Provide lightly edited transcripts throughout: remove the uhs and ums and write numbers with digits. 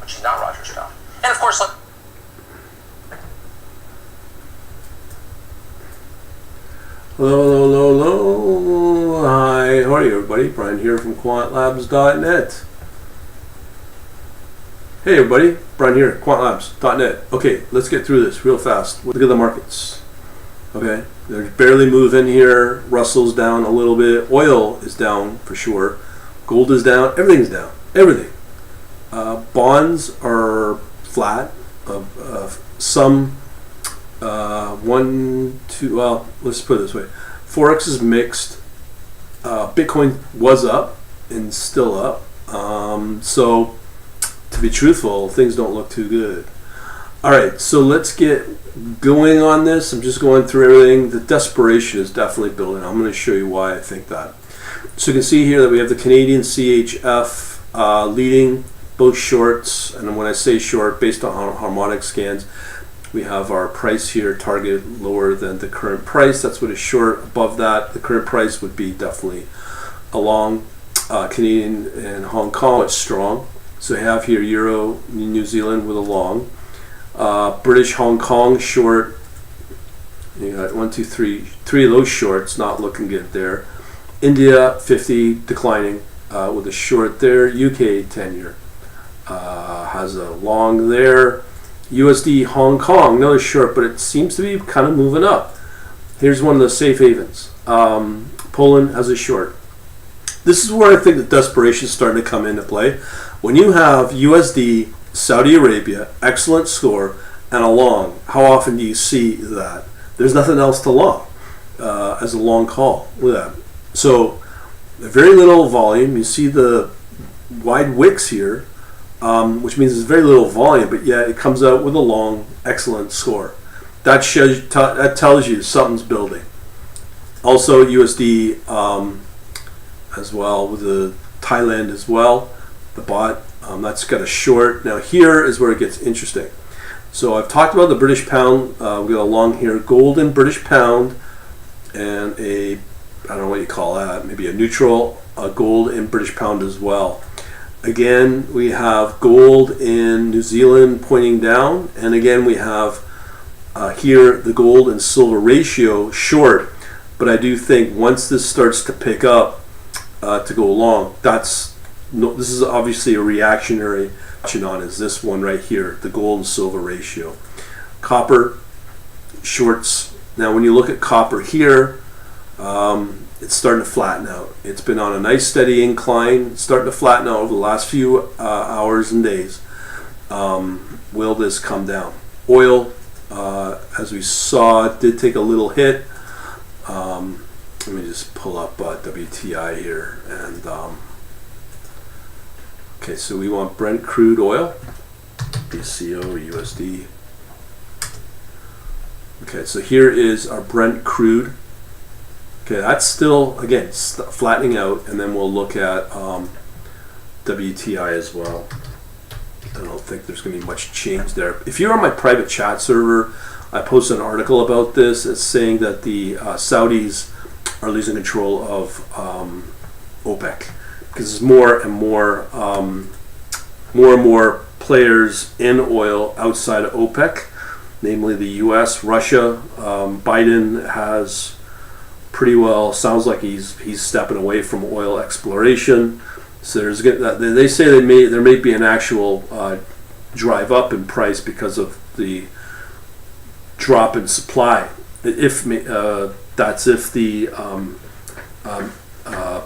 she's not Roger Stone. And of course, Hello. Hi, how are you, everybody? Brian here from quantlabs.net. Hey, everybody. Brian here, quantlabs.net. Okay, let's get through this real fast. Look at the markets. Okay, they're barely moving here. Russell's down a little bit. Oil is down for sure. Gold is down. Everything's down. Everything. Bonds are flat. Some well, let's put it this way. Forex is mixed. Bitcoin was up and still up. So, to be truthful, things don't look too good. All right, so let's get going on this. I'm just going through everything. The desperation is definitely building. I'm going to show you why I think that. So you can see here that we have the Canadian CHF leading both shorts. And when I say short, based on harmonic scans, we have our price here, target lower than the current price. That's what is short. Above that, the current price would be definitely a long. Canadian and Hong Kong is strong. So I have here Euro, New Zealand with a long. British Hong Kong short. You got 1, 2, 3 of those shorts not looking good there. India 50 declining with a short there. UK 10-year has a long there. USD Hong Kong, another short, but it seems to be kind of moving up. Here's one of the safe havens. Poland has a short. This is where I think the desperation is starting to come into play. When you have USD, Saudi Arabia, excellent score, and a long, how often do you see that? There's nothing else to long as a long call with that. So very little volume. You see the wide wicks here. Which means there's very little volume, but yet it comes out with a long, excellent score. That tells you something's building. Also, USD as well with the Thailand as well. The bot that's got a short. Now here is where it gets interesting. So I've talked about the British pound. We've got a long here, gold and British pound, and I don't know what you call that. Maybe a neutral gold and British pound as well. Again, we have gold in New Zealand pointing down, and again we have here the gold and silver ratio short. But I do think once this starts to pick up to go long, this is obviously a reactionary action on is this one right here, the gold and silver ratio. Copper shorts. Now, when you look at copper here, it's starting to flatten out. It's been on a nice steady incline. It's starting to flatten out over the last few hours and days. Will this come down? Oil, as we saw, did take a little hit. Let me just pull up WTI here. And okay, so we want Brent crude oil, BCO, USD. Okay, so here is our Brent crude. Okay, that's still, again, flattening out, and then we'll look at WTI as well. I don't think there's going to be much change there. If you're on my private chat server, I posted an article about this. It's saying that the Saudis are losing control of OPEC because there's more and more players in oil outside of OPEC, namely the U.S., Russia. Biden has pretty well, sounds like he's stepping away from oil exploration. So they say there may be an actual drive up in price because of the drop in supply. If that's if the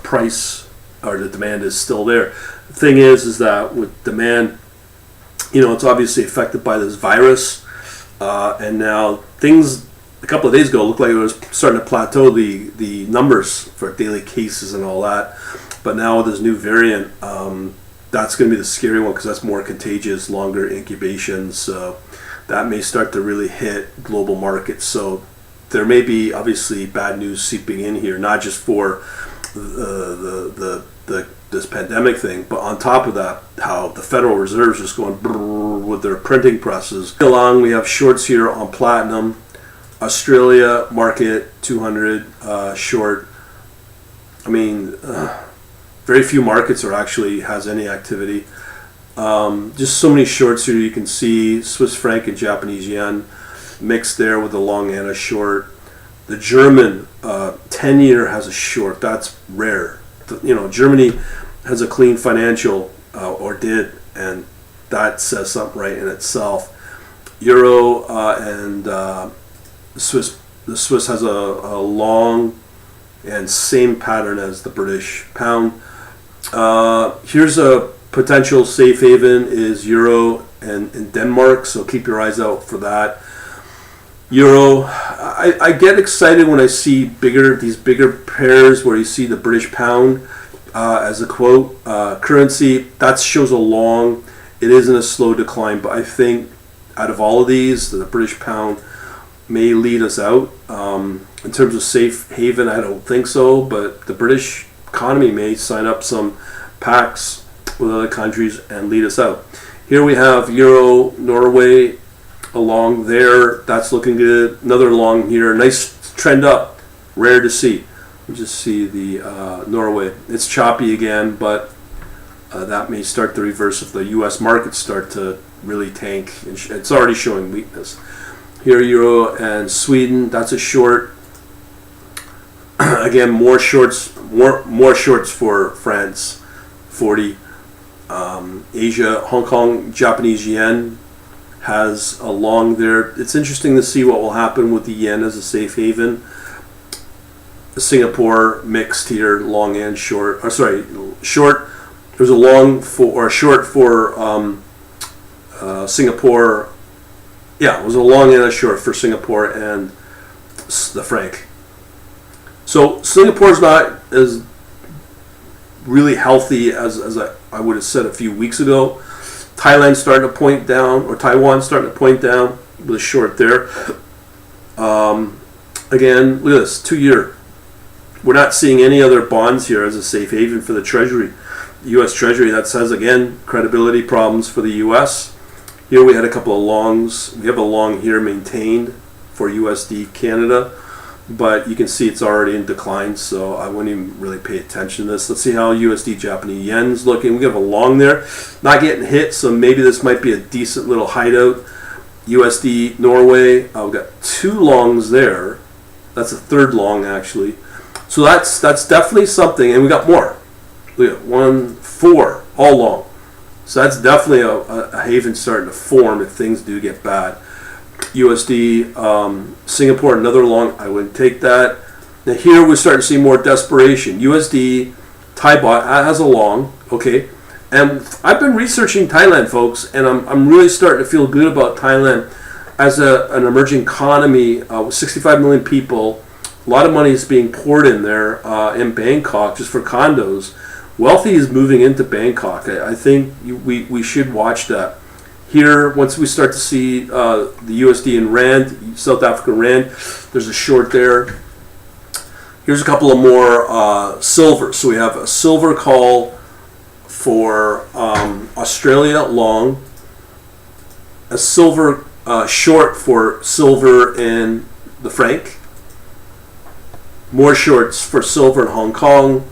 price or the demand is still there. The thing is that with demand, it's obviously affected by this virus, and now things. A couple of days ago, it looked like it was starting to plateau the numbers for daily cases and all that. But now with this new variant, that's going to be the scary one because that's more contagious, longer incubation. So that may start to really hit global markets. So there may be obviously bad news seeping in here, not just for this pandemic thing, but on top of that, how the Federal Reserve is just going with their printing presses. Along, we have shorts here on platinum. Australia market 200 short. I mean, very few markets are actually has any activity. Just so many shorts here. You can see Swiss franc and Japanese yen mixed there with a long and a short. The German 10-year has a short. That's rare. Germany has a clean financial, or did, and that says something right in itself. Euro and the Swiss has a long and same pattern as the British pound. Here's a potential safe haven is Euro and Denmark, so keep your eyes out for that. Euro, I get excited when I see these bigger pairs where you see the British pound as a quote currency. That shows a long. It isn't a slow decline, but I think out of all of these, the British pound may lead us out. In terms of safe haven, I don't think so, but the British economy may sign up some pacts with other countries and lead us out. Here we have Euro, Norway, along there. That's looking good. Another long here. Nice trend up. Rare to see. You just see the Norway. It's choppy again, but that may start to reverse if the U.S. markets start to really tank. It's already showing weakness. Here, Euro and Sweden. That's a short. Again, more shorts. More shorts for France. 40. Asia, Hong Kong, Japanese yen has a long there. It's interesting to see what will happen with the yen as a safe haven. Singapore mixed here, long and short. Short. There's a long or a short for Singapore. Yeah, it was a long and a short for Singapore and the franc. So Singapore's not as really healthy as I would have said a few weeks ago. Thailand's starting to point down, or Taiwan's starting to point down with a short there. Again, look at this, 2-year. We're not seeing any other bonds here as a safe haven for the Treasury. The U.S. Treasury, that says, again, credibility problems for the U.S. Here we had a couple of longs. We have a long here maintained for USD Canada, but you can see it's already in decline, so I wouldn't even really pay attention to this. Let's see how USD Japanese yen's looking. We have a long there, not getting hit, so maybe this might be a decent little hideout. USD Norway, we've got 2 longs there. That's a third long, actually. So that's definitely something, and we got more. Look at 1, 4, all long. So that's definitely a haven starting to form if things do get bad. USD Singapore, another long. I wouldn't take that. Now here we're starting to see more desperation. USD Thai baht has a long, okay. And I've been researching Thailand, folks, and I'm really starting to feel good about Thailand as an emerging economy with 65 million people. A lot of money is being poured in there in Bangkok just for condos. Wealthy is moving into Bangkok. I think we should watch that. Here, once we start to see the USD and Rand, South African Rand, there's a short there. Here's a couple of more silver. So we have a silver call for Australia long, a silver short for silver in the franc, more shorts for silver in Hong Kong,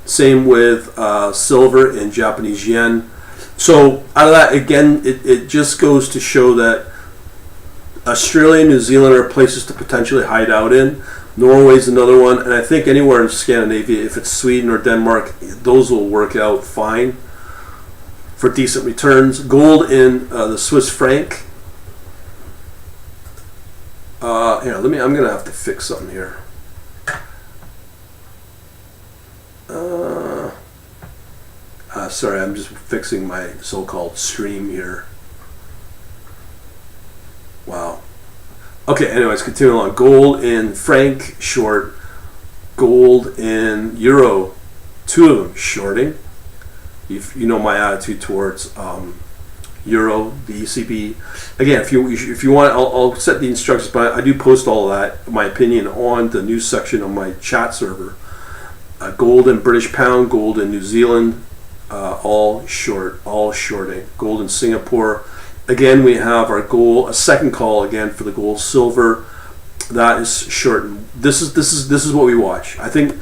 same with silver in Japanese yen. So out of that, again, it just goes to show that Australia and New Zealand are places to potentially hide out in. Norway's another one, and I think anywhere in Scandinavia, if it's Sweden or Denmark, those will work out fine for decent returns. Gold in the Swiss franc. Here, I'm gonna have to fix something here. Sorry, I'm just fixing my so-called stream here. Wow. Okay, anyways, continue along. Gold in franc, short. Gold in euro, 2 of them shorting. If you know my attitude towards euro, the ECB. Again, if you want, I'll set the instructions, but I do post all of that, my opinion, on the news section of my chat server. Gold in British pound, gold in New Zealand, all short, all shorting. Gold in Singapore. Again, we have our gold, a second call again for the gold. Silver, that is short. This is what we watch. I think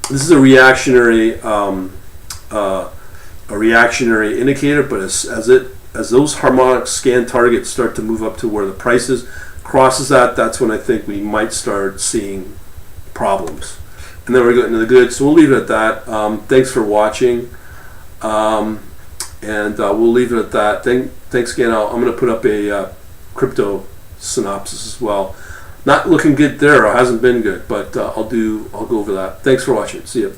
this is a reactionary a reactionary indicator, but as those harmonic scan targets start to move up to where the price is, crosses that, that's when I think we might start seeing problems. And then we're getting to the good. So we'll leave it at that. Thanks for watching. And we'll leave it at that. Thanks again. I'm going to put up a crypto synopsis as well. Not looking good there, or hasn't been good, but I'll go over that. Thanks for watching. See you.